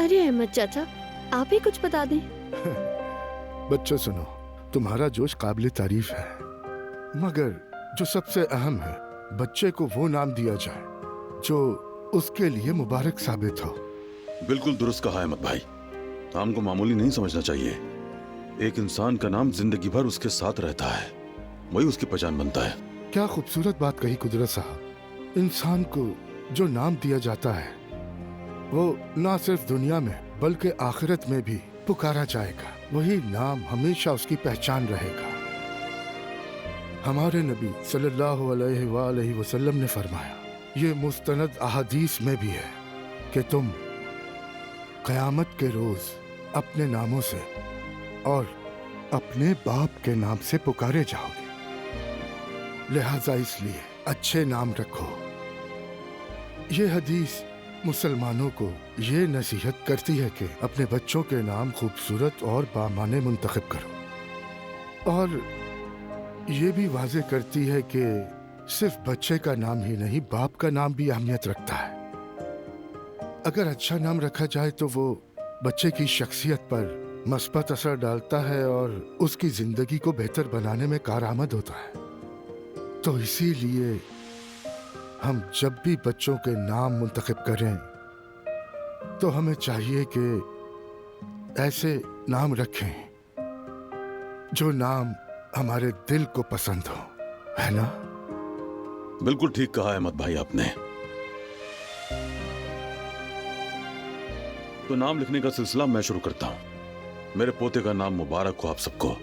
अरे अहमद चाचा, आप ही कुछ बता दें। बच्चों सुनो, तुम्हारा जोश काबिल तारीफ है, मगर जो सबसे अहम है, बच्चे को वो नाम दिया जाए जो उसके लिए मुबारक साबित हो। बिल्कुल दुरुस्त कहा अहमद भाई, नाम को मामूली नहीं समझना चाहिए। एक इंसान का नाम जिंदगी भर उसके साथ रहता है, वही उसकी पहचान बनता है। क्या खूबसूरत बात कही कुदरत साहब। इंसान को जो नाम दिया जाता है वो ना सिर्फ दुनिया में बल्कि आखिरत में भी पुकारा जाएगा, वही नाम हमेशा उसकी पहचान रहेगा। हमारे नबी सल्लल्लाहु अलैहि वसल्लम ने फरमाया, ये मुस्तनद अहादीस में भी है कि तुम क़यामत के रोज अपने नामों से और अपने बाप के नाम से पुकारे जाओगे, लिहाजा इसलिए अच्छे नाम रखो। ये हदीस मुसलमानों को ये नसीहत करती है कि अपने बच्चों के नाम खूबसूरत और बामाने मुंतखब करो, और ये भी वाज़े करती है कि सिर्फ बच्चे का नाम ही नहीं, बाप का नाम भी अहमियत रखता है। अगर अच्छा नाम रखा जाए तो वो बच्चे की शख्सियत पर मस्बत असर डालता है और उसकी जिंदगी को बेहतर बनाने में कारआमद होता है। तो इसीलिए हम जब भी बच्चों के नाम मुंतखब करें तो हमें चाहिए कि ऐसे नाम रखें जो नाम हमारे दिल को पसंद हो, है ना? बिल्कुल ठीक कहा अहमद भाई आपने। तो नाम लिखने का सिलसिला मैं शुरू करता हूँ। मेरे पोते का नाम मुबारक हो आप सबको,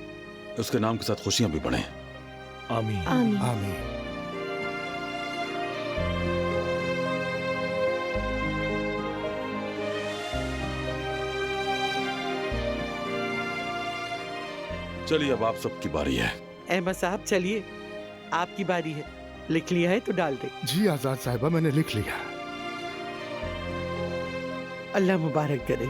उसके नाम के साथ खुशियां भी बढ़ें। आमीन आमीन। आमीन। चलिए अब आप सबकी बारी है। अहमद साहब चलिए, आपकी बारी है। लिख लिया है तो डाल दे। जी आजाद साहिबा, मैंने लिख लिया। अल्लाह मुबारक करे।